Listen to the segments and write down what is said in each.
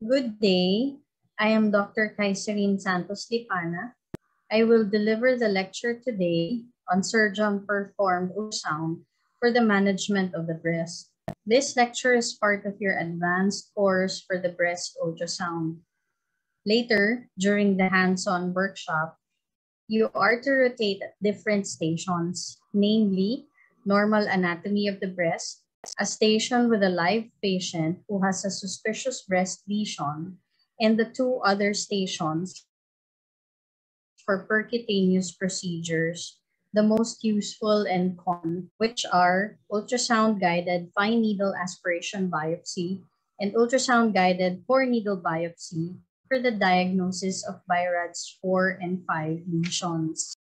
Good day. I am Dr. Kaiserine Santos Lipana. I will deliver the lecture today on surgeon-performed ultrasound for the management of the breast. This lecture is part of your advanced course for the breast ultrasound. Later, during the hands-on workshop, you are to rotate at different stations, namely normal anatomy of the breast, a station with a live patient who has a suspicious breast lesion, and the two other stations for percutaneous procedures, the most useful and common, which are ultrasound-guided fine needle aspiration biopsy and ultrasound-guided core needle biopsy for the diagnosis of BI-RADS 4 and 5 lesions.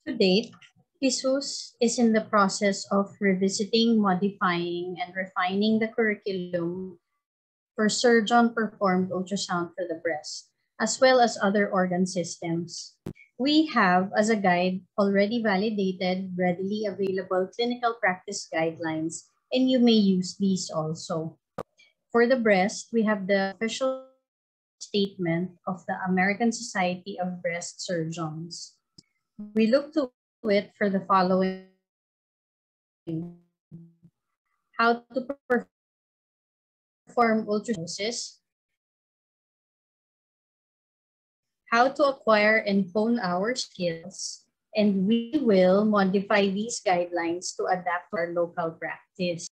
To date, PISUS is in the process of revisiting, modifying, and refining the curriculum for surgeon-performed ultrasound for the breast, as well as other organ systems. We have, as a guide, already validated, readily available clinical practice guidelines, and you may use these also. For the breast, we have the official statement of the American Society of Breast Surgeons. We look to it for the following: how to perform ultrasound, how to acquire and hone our skills, and we will modify these guidelines to adapt to our local practice.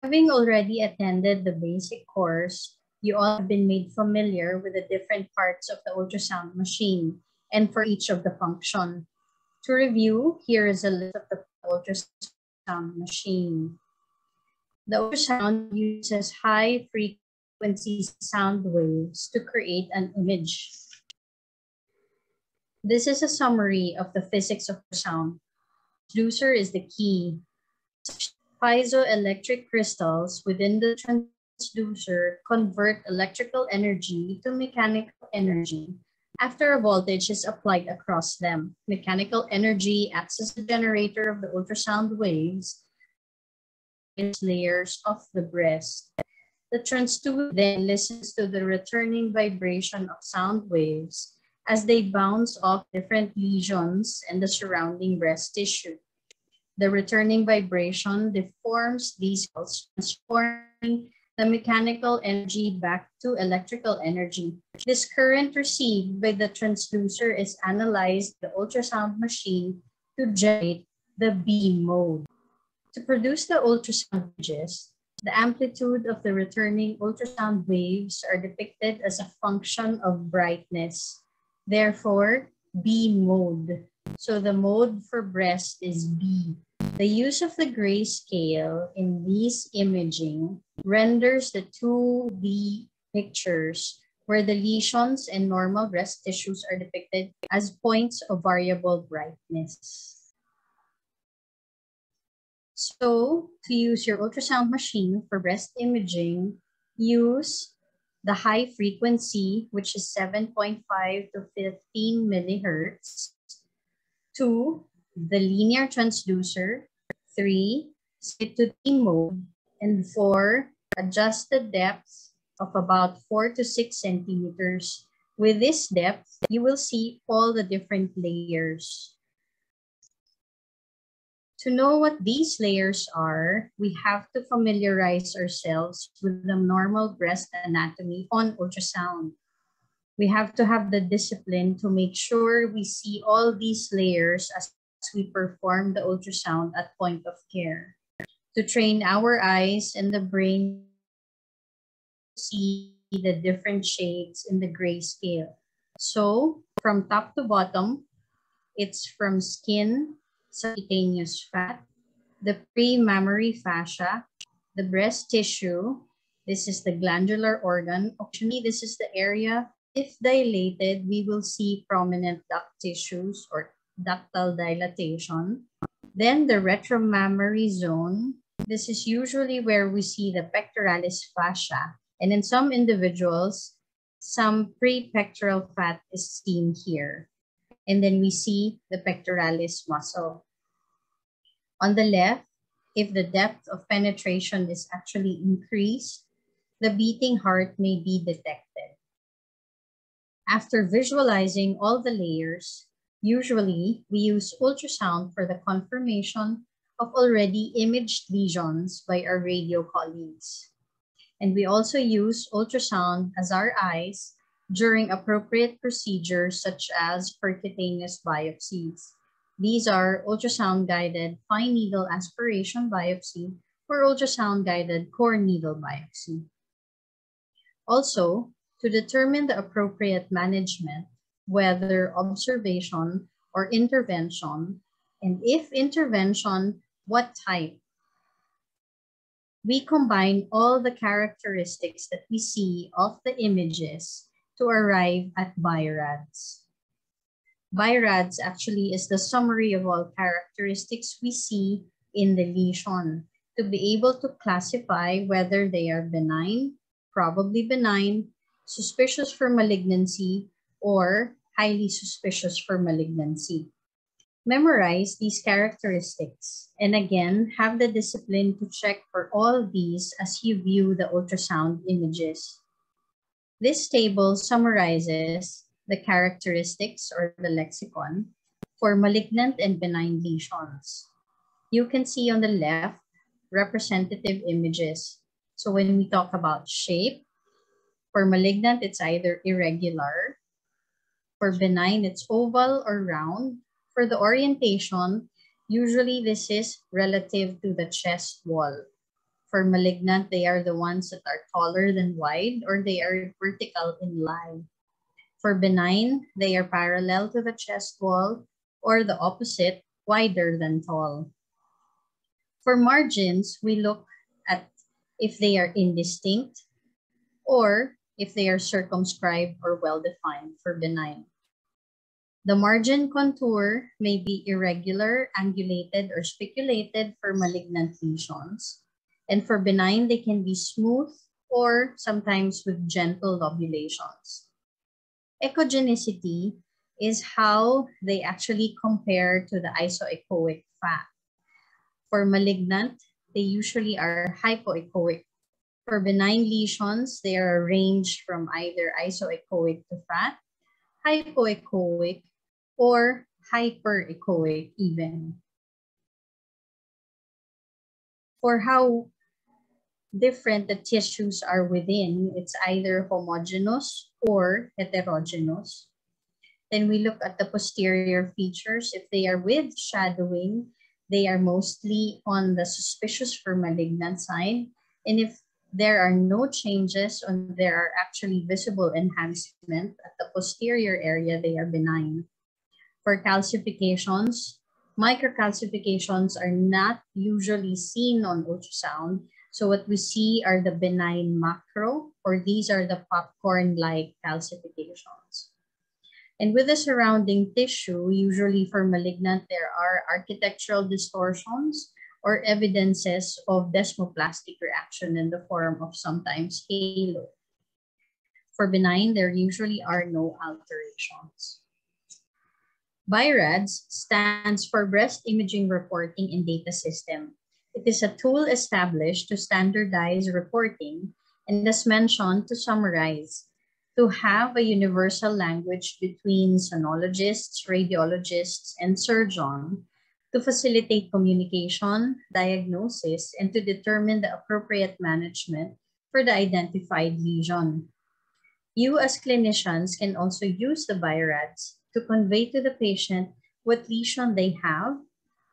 Having already attended the basic course, you all have been made familiar with the different parts of the ultrasound machine and for each of the function. To review, here is a list of the ultrasound machine. The ultrasound uses high-frequency sound waves to create an image. This is a summary of the physics of sound. Transducer is the key. Piezoelectric crystals within the transducer convert electrical energy to mechanical energy after a voltage is applied across them. Mechanical energy acts as the generator of the ultrasound waves in layers of the breast. The transducer then listens to the returning vibration of sound waves as they bounce off different lesions and the surrounding breast tissue. The returning vibration deforms these cells, transforming the mechanical energy back to electrical energy. This current received by the transducer is analyzed by the ultrasound machine to generate the B mode. To produce the ultrasound images, the amplitude of the returning ultrasound waves are depicted as a function of brightness. Therefore, B mode. So the mode for breast is B. The use of the grayscale in these imaging renders the 2D pictures where the lesions and normal breast tissues are depicted as points of variable brightness. So, to use your ultrasound machine for breast imaging, use the high frequency, which is 7.5 to 15 millihertz. 2, the linear transducer. 3, split to T mode. And 4, adjusted depth of about 4 to 6 centimeters. With this depth, you will see all the different layers. To know what these layers are, we have to familiarize ourselves with the normal breast anatomy on ultrasound. We have to have the discipline to make sure we see all these layers as we perform the ultrasound at point of care. To train our eyes and the brain to see the different shades in the grayscale. So, from top to bottom, it's from skin, subcutaneous fat, the pre-mammary fascia, the breast tissue. This is the glandular organ. Actually, this is the area. If dilated, we will see prominent duct tissues or ductal dilatation. Then the retromammary zone. This is usually where we see the pectoralis fascia. And in some individuals, some prepectoral fat is seen here. And then we see the pectoralis muscle. On the left, If the depth of penetration is actually increased, the beating heart may be detected. After visualizing all the layers, usually we use ultrasound for the confirmation of already imaged lesions by our radio colleagues. And we also use ultrasound as our eyes during appropriate procedures such as percutaneous biopsies. These are ultrasound-guided fine needle aspiration biopsy or ultrasound-guided core needle biopsy. Also, to determine the appropriate management, whether observation or intervention, and if intervention, what type, we combine all the characteristics that we see of the images to arrive at BI-RADS. BI-RADS actually is the summary of all characteristics we see in the lesion to be able to classify whether they are benign, probably benign, suspicious for malignancy, or highly suspicious for malignancy. Memorize these characteristics and again, have the discipline to check for all these as you view the ultrasound images. This table summarizes the characteristics or the lexicon for malignant and benign lesions. You can see on the left representative images. So when we talk about shape, for malignant, it's either irregular. For benign, it's oval or round. For the orientation, usually this is relative to the chest wall. For malignant, they are the ones that are taller than wide or they are vertical in line. For benign, they are parallel to the chest wall or the opposite, wider than tall. For margins, we look at if they are indistinct or if they are circumscribed or well-defined for benign. The margin contour may be irregular, angulated, or spiculated for malignant lesions. And for benign, they can be smooth or sometimes with gentle lobulations. Echogenicity is how they actually compare to the isoechoic fat. For malignant, they usually are hypoechoic. For benign lesions, they are arranged from either isoechoic to fat, hypoechoic, or hyperechoic even. For how different the tissues are within, it's either homogeneous or heterogeneous. Then we look at the posterior features. If they are with shadowing, they are mostly on the suspicious for malignant side. And if there are no changes or there are actually visible enhancement at the posterior area, they are benign. For calcifications, microcalcifications are not usually seen on ultrasound. So what we see are the benign macro, or these are the popcorn-like calcifications. And with the surrounding tissue, usually for malignant, there are architectural distortions or evidences of desmoplastic reaction in the form of sometimes halo. For benign, there usually are no alterations. BI-RADS stands for Breast Imaging Reporting and Data System. It is a tool established to standardize reporting and, as mentioned, to summarize, to have a universal language between sonologists, radiologists, and surgeons, to facilitate communication, diagnosis, and to determine the appropriate management for the identified lesion. You as clinicians can also use the BI-RADS to convey to the patient what lesion they have,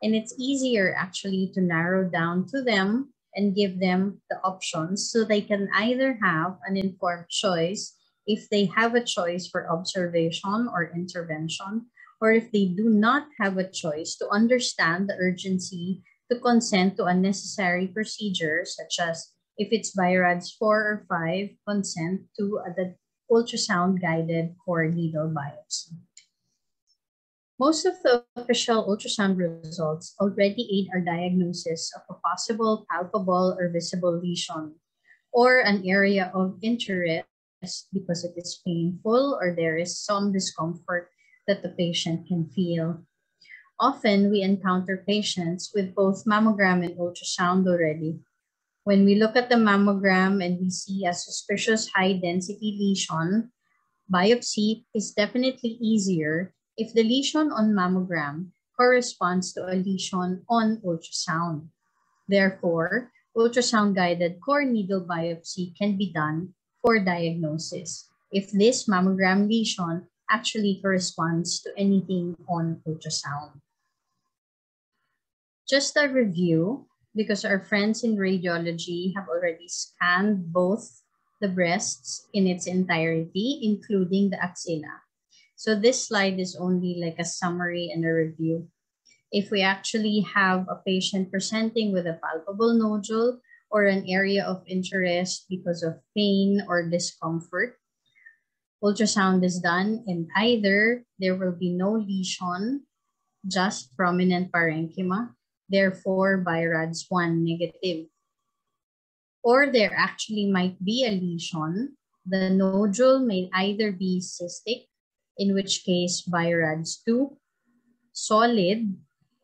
and it's easier actually to narrow down to them and give them the options so they can either have an informed choice if they have a choice for observation or intervention, or if they do not have a choice, to understand the urgency to consent to unnecessary procedures, such as if it's BI-RADS 4 or 5, consent to the ultrasound-guided core needle biopsy. Most of the official ultrasound results already aid our diagnosis of a possible palpable or visible lesion or an area of interest because it is painful or there is some discomfort that the patient can feel. Often, we encounter patients with both mammogram and ultrasound already. When we look at the mammogram and we see a suspicious high-density lesion, biopsy is definitely easier if the lesion on mammogram corresponds to a lesion on ultrasound. Therefore, ultrasound-guided core needle biopsy can be done for diagnosis if this mammogram lesion actually corresponds to anything on ultrasound. Just a review, because our friends in radiology have already scanned both the breasts in its entirety, including the axilla. So this slide is only like a summary and a review. If we actually have a patient presenting with a palpable nodule or an area of interest because of pain or discomfort, ultrasound is done, and either there will be no lesion, just prominent parenchyma, therefore BI-RADS 1 negative. Or there actually might be a lesion. The nodule may either be cystic, in which case BI-RADS 2, solid.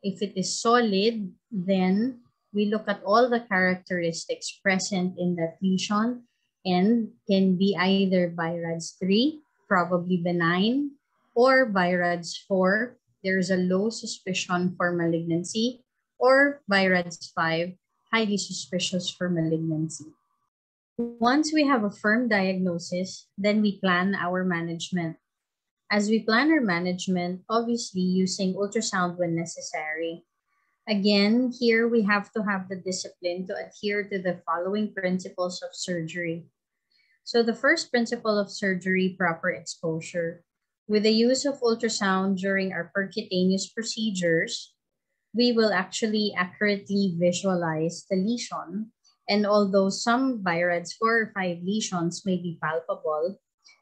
If it is solid, then we look at all the characteristics present in that lesion and can be either BI-RADS 3, probably benign, or BI-RADS 4, there's a low suspicion for malignancy, or BI-RADS 5, highly suspicious for malignancy. Once we have a firm diagnosis, then we plan our management. As we plan our management, obviously using ultrasound when necessary. Again, here we have to have the discipline to adhere to the following principles of surgery. So the first principle of surgery, proper exposure. With the use of ultrasound during our percutaneous procedures, we will actually accurately visualize the lesion. And although some BI-RADS 4 or 5 lesions may be palpable,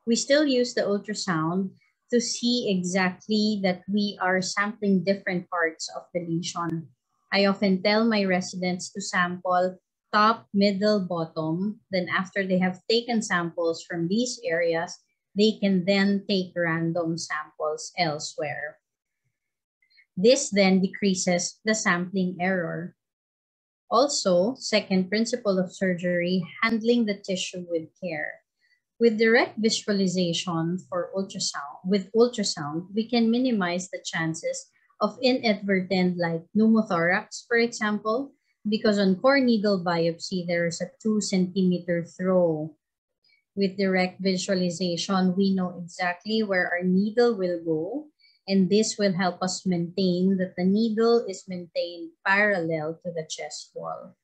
we still use the ultrasound to see exactly that we are sampling different parts of the lesion. I often tell my residents to sample top, middle, bottom. Then after they have taken samples from these areas, they can then take random samples elsewhere. This then decreases the sampling error. Also, second principle of surgery, handling the tissue with care. With direct visualization with ultrasound, we can minimize the chances of inadvertent like pneumothorax, for example, because on core needle biopsy, there is a 2-centimeter throw. With direct visualization, we know exactly where our needle will go, and this will help us maintain that the needle is maintained parallel to the chest wall.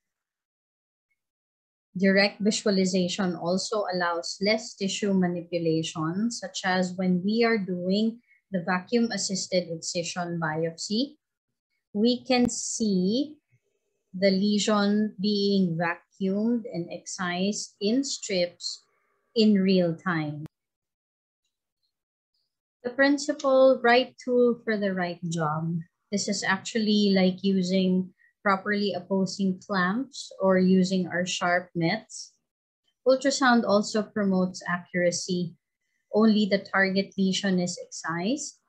Direct visualization also allows less tissue manipulation, such as when we are doing the vacuum-assisted excision biopsy, we can see the lesion being vacuumed and excised in strips in real time. The principle, right tool for the right job. This is actually like using properly opposing clamps or using our sharp nets. Ultrasound also promotes accuracy. Only the target lesion is excised.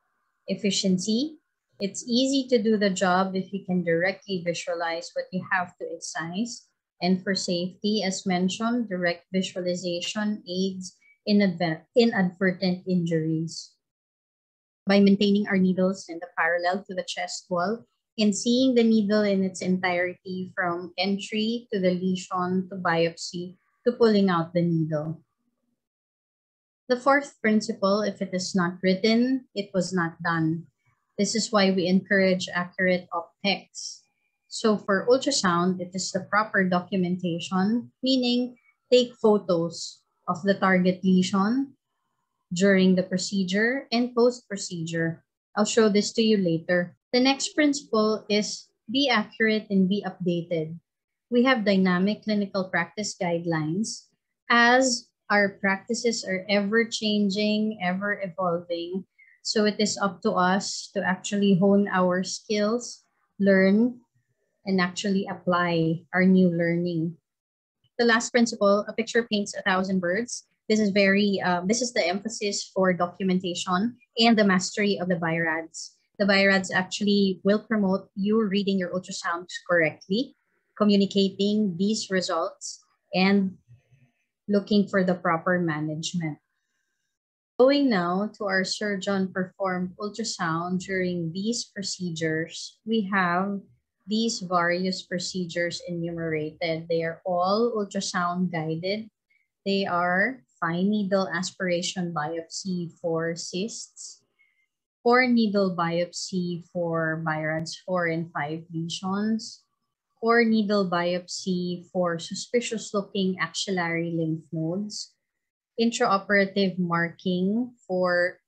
Efficiency. It's easy to do the job if you can directly visualize what you have to excise. And for safety, as mentioned, direct visualization aids in inadvertent injuries. By maintaining our needles in the parallel to the chest wall and seeing the needle in its entirety from entry to the lesion to biopsy to pulling out the needle. The fourth principle, if it is not written, it was not done. This is why we encourage accurate optics. So for ultrasound, it is the proper documentation, meaning take photos of the target lesion during the procedure and post-procedure. I'll show this to you later. The next principle is be accurate and be updated. We have dynamic clinical practice guidelines as our practices are ever changing, ever evolving. So it is up to us to actually hone our skills, learn, and actually apply our new learning. The last principle, a picture paints 1,000 words. This is this is the emphasis for documentation and the mastery of the BI-RADS. The BIRADS actually will promote you reading your ultrasounds correctly, communicating these results, and looking for the proper management. Going now to our surgeon-performed ultrasound during these procedures, we have these various procedures enumerated. They are all ultrasound guided. They are fine needle aspiration biopsy for cysts, core needle biopsy for BIRADS 4 and 5 lesions, core needle biopsy for suspicious looking axillary lymph nodes, intraoperative marking for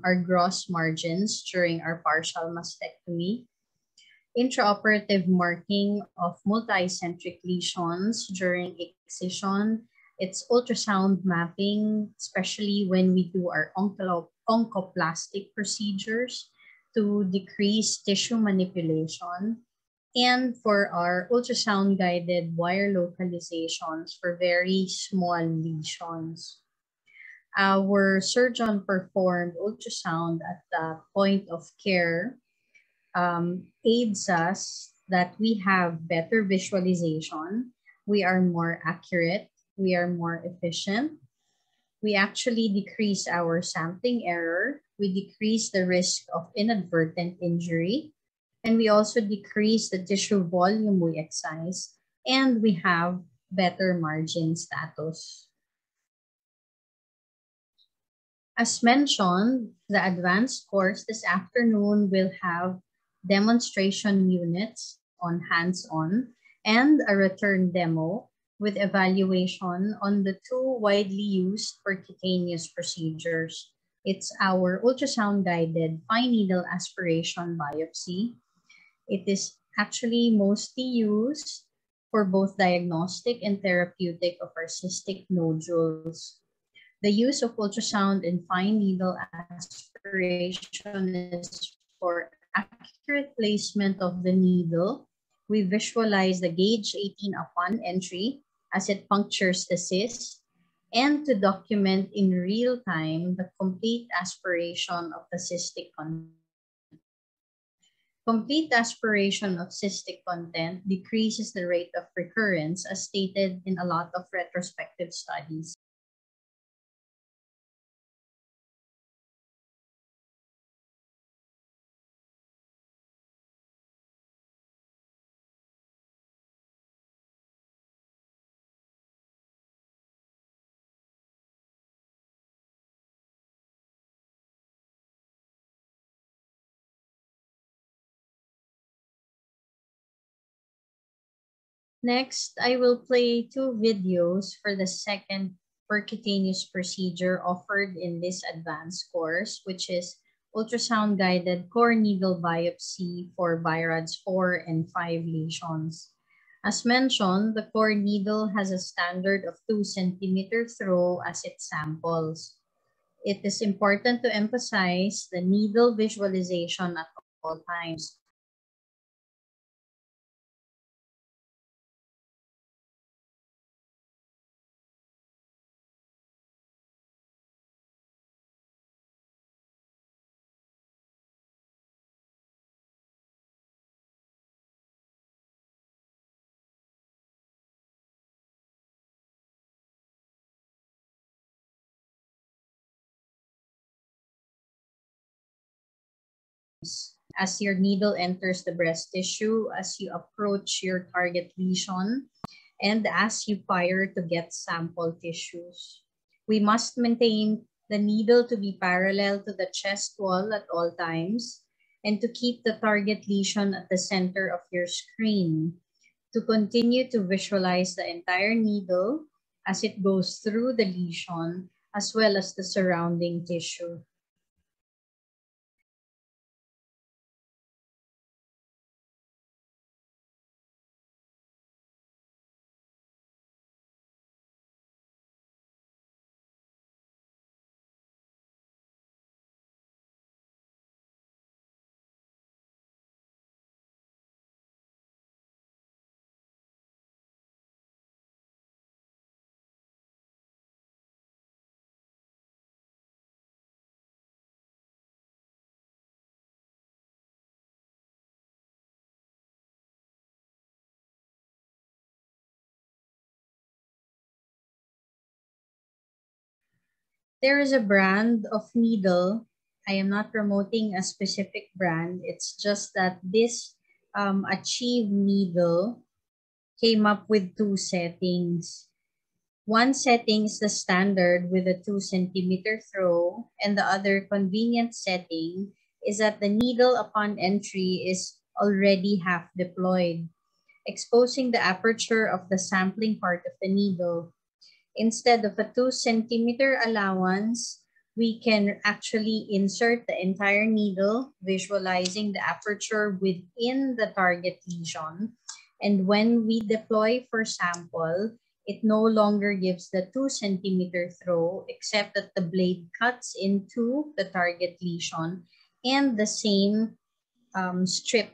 our gross margins during our partial mastectomy, intraoperative marking of multicentric lesions during excision. It's ultrasound mapping, especially when we do our oncoplastic procedures to decrease tissue manipulation, and for our ultrasound-guided wire localizations for very small lesions. Our surgeon performed ultrasound at the point of care aids us that we have better visualization, we are more accurate, we are more efficient. We actually decrease our sampling error, we decrease the risk of inadvertent injury, and we also decrease the tissue volume we excise, and we have better margin status. As mentioned, the advanced course this afternoon will have demonstration units on hands-on and a return demo with evaluation on the two widely used percutaneous procedures. It's our ultrasound-guided fine needle aspiration biopsy. It is actually mostly used for both diagnostic and therapeutic of our cystic nodules. The use of ultrasound and fine needle aspiration is for accurate placement of the needle. We visualize the gauge 18 upon entry as it punctures the cyst, and to document in real time the complete aspiration of the cystic content. Complete aspiration of cystic content decreases the rate of recurrence, as stated in a lot of retrospective studies. Next, I will play two videos for the second percutaneous procedure offered in this advanced course, which is ultrasound-guided core needle biopsy for BIRADS 4 and 5 lesions. As mentioned, the core needle has a standard of 2 centimeter throw as it samples. It is important to emphasize the needle visualization at all times. As your needle enters the breast tissue, as you approach your target lesion, and as you fire to get sample tissues. We must maintain the needle to be parallel to the chest wall at all times, and to keep the target lesion at the center of your screen, to continue to visualize the entire needle as it goes through the lesion as well as the surrounding tissue. There is a brand of needle. I am not promoting a specific brand. It's just that this Achieve needle came up with two settings. One setting is the standard with a 2 centimeter throw, and the other convenient setting is that the needle upon entry is already half deployed, exposing the aperture of the sampling part of the needle. Instead of a 2 centimeter allowance, we can actually insert the entire needle, visualizing the aperture within the target lesion. And when we deploy for sample, it no longer gives the 2 centimeter throw, except that the blade cuts into the target lesion and the same strip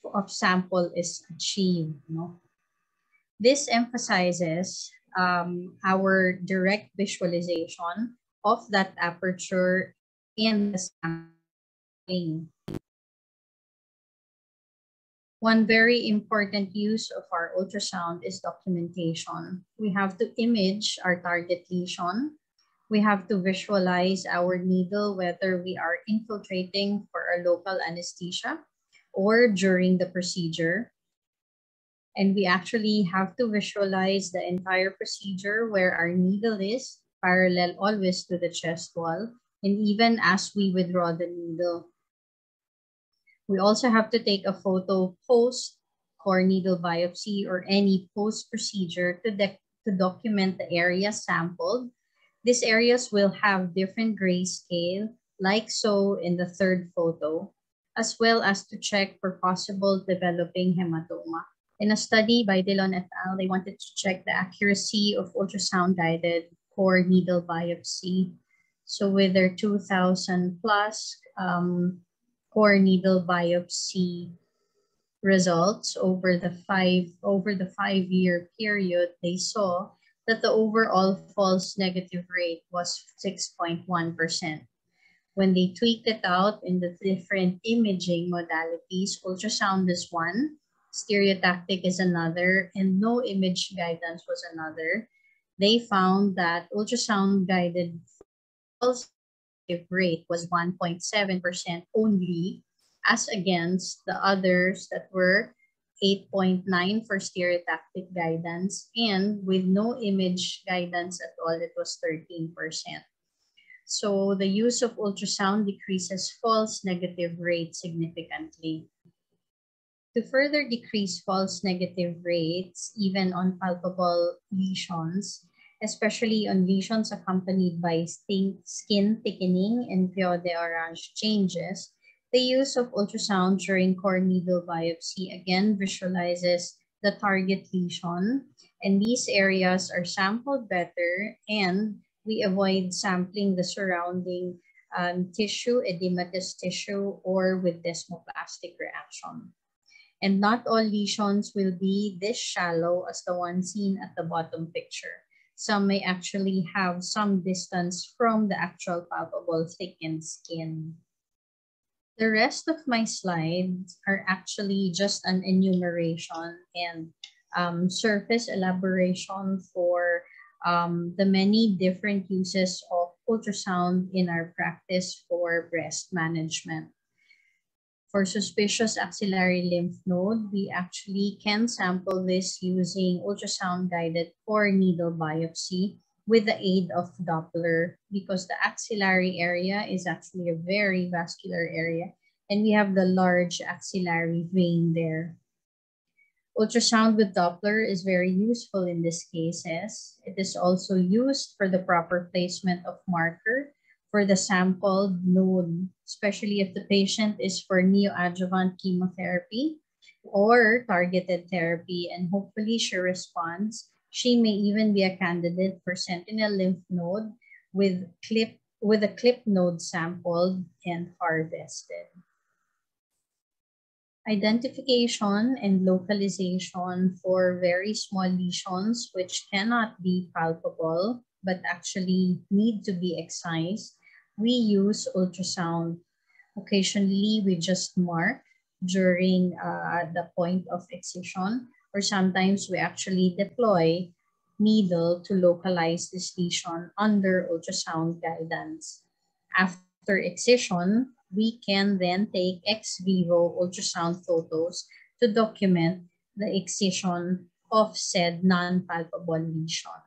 of sample is achieved. No? This emphasizes our direct visualization of that aperture in the sampling. One very important use of our ultrasound is documentation. We have to image our target lesion. We have to visualize our needle, whether we are infiltrating for a local anesthesia or during the procedure. And we actually have to visualize the entire procedure where our needle is parallel always to the chest wall, and even as we withdraw the needle. We also have to take a photo post core needle biopsy or any post-procedure to document the area sampled. These areas will have different grayscale, like so in the third photo, as well as to check for possible developing hematoma. In a study by Dillon et al., they wanted to check the accuracy of ultrasound-guided core needle biopsy. So with their 2,000 plus core needle biopsy results over the 5-year period, they saw that the overall false negative rate was 6.1%. When they tweaked it out in the different imaging modalities, ultrasound is one, stereotactic is another, and no image guidance was another, they found that ultrasound-guided false rate was 1.7% only, as against the others that were 8.9 for stereotactic guidance, and with no image guidance at all, it was 13%. So the use of ultrasound decreases false negative rate significantly. To further decrease false negative rates, even on palpable lesions, especially on lesions accompanied by skin thickening and Vieux d'Orange changes, the use of ultrasound during core needle biopsy again visualizes the target lesion, and these areas are sampled better, and we avoid sampling the surrounding tissue, edematous tissue, or with desmoplastic reaction. And not all lesions will be this shallow as the one seen at the bottom picture. Some may actually have some distance from the actual palpable thickened skin. The rest of my slides are actually just an enumeration and surface elaboration for the many different uses of ultrasound in our practice for breast management. For suspicious axillary lymph node, we actually can sample this using ultrasound-guided core needle biopsy with the aid of Doppler, because the axillary area is actually a very vascular area, and we have the large axillary vein there. Ultrasound with Doppler is very useful in these cases. It is also used for the proper placement of marker for the sampled node, especially if the patient is for neoadjuvant chemotherapy or targeted therapy, and hopefully she responds. She may even be a candidate for sentinel lymph node with a clip node sampled and harvested. Identification and localization for very small lesions which cannot be palpable but actually need to be excised, we use ultrasound. Occasionally, we just mark during the point of excision, or sometimes we actually deploy needle to localize this lesion under ultrasound guidance. After excision, we can then take ex vivo ultrasound photos to document the excision of said non-palpable lesions.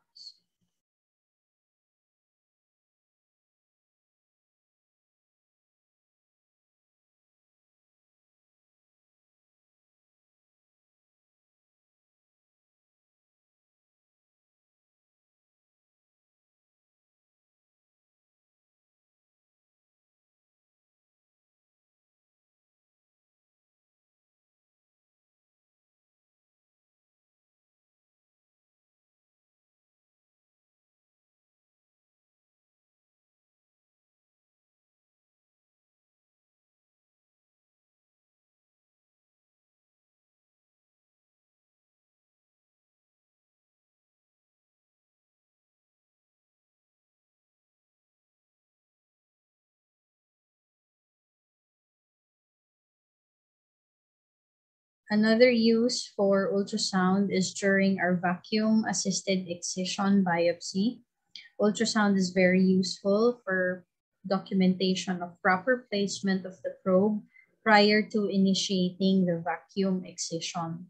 Another use for ultrasound is during our vacuum-assisted excision biopsy. Ultrasound is very useful for documentation of proper placement of the probe prior to initiating the vacuum excision.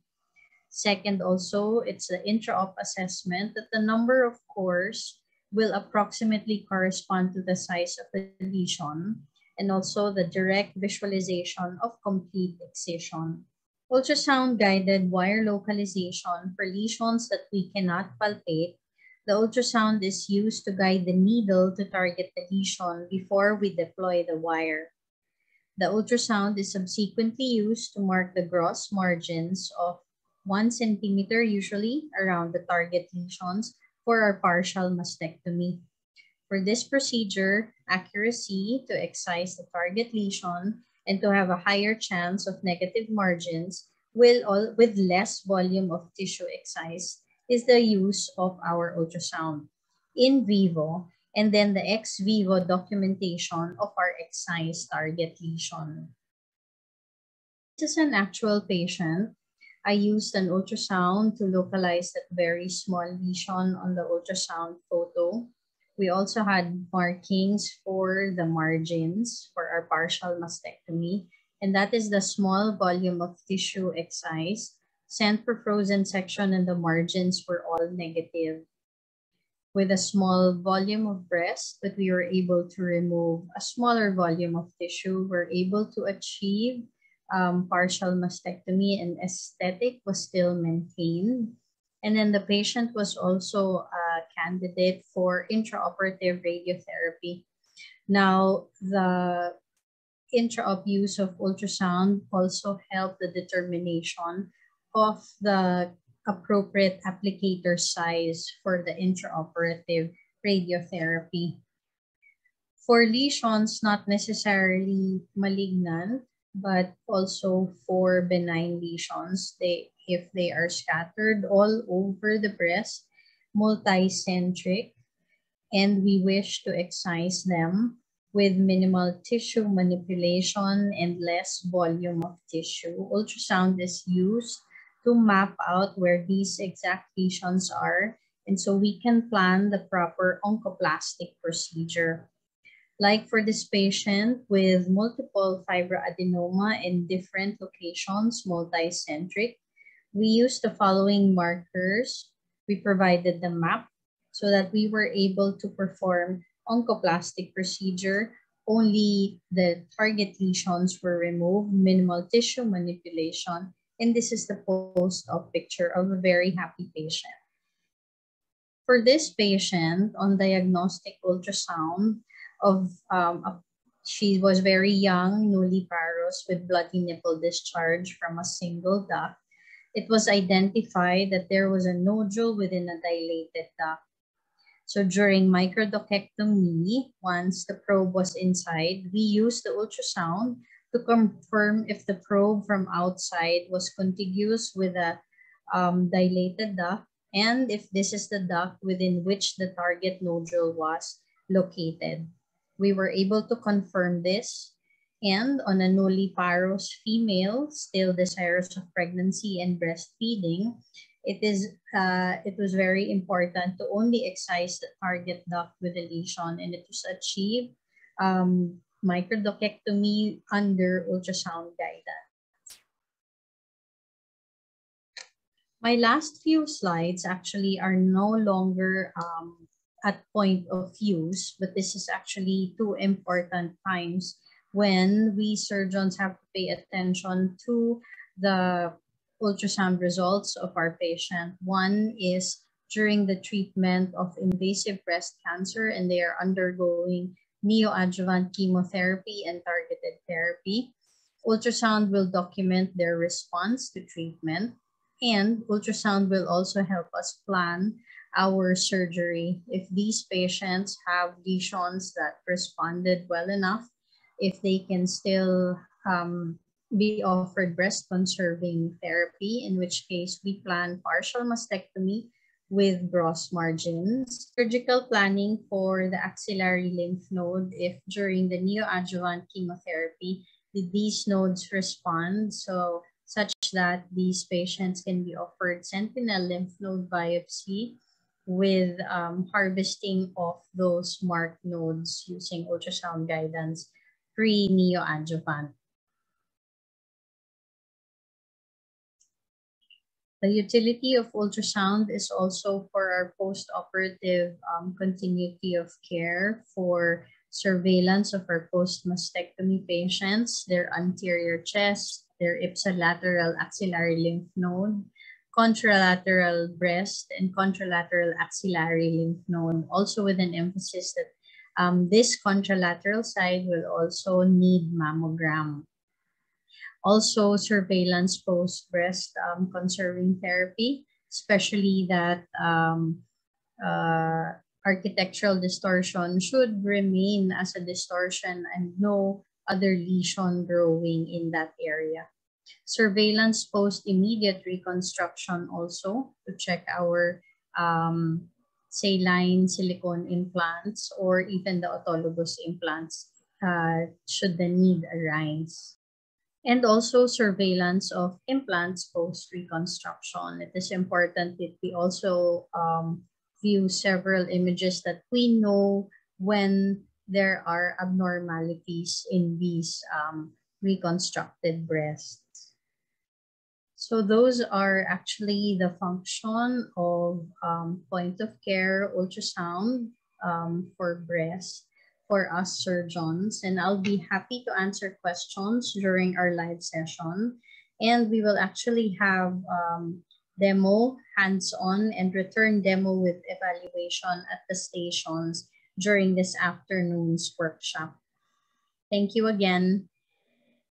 Second, also, it's the intra-op assessment that the number of cores will approximately correspond to the size of the lesion, and also the direct visualization of complete excision. Ultrasound-guided wire localization for lesions that we cannot palpate. The ultrasound is used to guide the needle to target the lesion before we deploy the wire. The ultrasound is subsequently used to mark the gross margins of 1 centimeter usually around the target lesions for our partial mastectomy. For this procedure, accuracy to excise the target lesion and to have a higher chance of negative margins with less volume of tissue excised is the use of our ultrasound in vivo and then the ex vivo documentation of our excised target lesion. This is an actual patient. I used an ultrasound to localize that very small lesion on the ultrasound photo. We also had markings for the margins for our partial mastectomy, and that is the small volume of tissue excised, sent for frozen section, and the margins were all negative. With a small volume of breast, but we were able to remove a smaller volume of tissue, we're able to achieve partial mastectomy, and aesthetic was still maintained. And then the patient was also a candidate for intraoperative radiotherapy. Now, the intraop use of ultrasound also helped the determination of the appropriate applicator size for the intraoperative radiotherapy. For lesions not necessarily malignant, but also for benign lesions, if they are scattered all over the breast, multicentric, and we wish to excise them with minimal tissue manipulation and less volume of tissue, ultrasound is used to map out where these exact lesions are, and so we can plan the proper oncoplastic procedure. Like for this patient with multiple fibroadenoma in different locations, multicentric, we used the following markers. We provided the map so that we were able to perform oncoplastic procedure. Only the target lesions were removed, minimal tissue manipulation, and this is the post-op picture of a very happy patient. For this patient, on diagnostic ultrasound, she was very young, nulliparous, with bloody nipple discharge from a single duct. It was identified that there was a nodule within a dilated duct. So during microdocectomy, once the probe was inside, we used the ultrasound to confirm if the probe from outside was contiguous with a dilated duct and if this is the duct within which the target nodule was located. We were able to confirm this, and on a nulliparous female still desirous of pregnancy and breastfeeding, it was very important to only excise the target duct with the lesion, and it was achieved microdocectomy under ultrasound guidance. My last few slides actually are no longer at point of use, but this is actually two important times when we surgeons have to pay attention to the ultrasound results of our patient. One is during the treatment of invasive breast cancer, and they are undergoing neoadjuvant chemotherapy and targeted therapy. Ultrasound will document their response to treatment, and ultrasound will also help us plan our surgery. If these patients have lesions that responded well enough, if they can still be offered breast conserving therapy, in which case we plan partial mastectomy with gross margins. Surgical planning for the axillary lymph node, if during the neoadjuvant chemotherapy, did these nodes respond? So such that these patients can be offered sentinel lymph node biopsy with harvesting of those marked nodes using ultrasound guidance pre-neoadjuvant. The utility of ultrasound is also for our post-operative continuity of care, for surveillance of our post-mastectomy patients, their anterior chest, their ipsilateral axillary lymph node, contralateral breast, and contralateral axillary lymph node, also with an emphasis that this contralateral side will also need mammogram. Also, surveillance post-breast conserving therapy, especially that architectural distortion should remain as a distortion and no other lesion growing in that area. Surveillance post-immediate reconstruction also to check our saline silicone implants or even the autologous implants should the need arise. And also surveillance of implants post-reconstruction. It is important that we also view several images that we know when there are abnormalities in these reconstructed breasts. So those are actually the function of point of care ultrasound for breast for us surgeons, and I'll be happy to answer questions during our live session. And we will actually have demo, hands-on, and return demo with evaluation at the stations during this afternoon's workshop. Thank you again.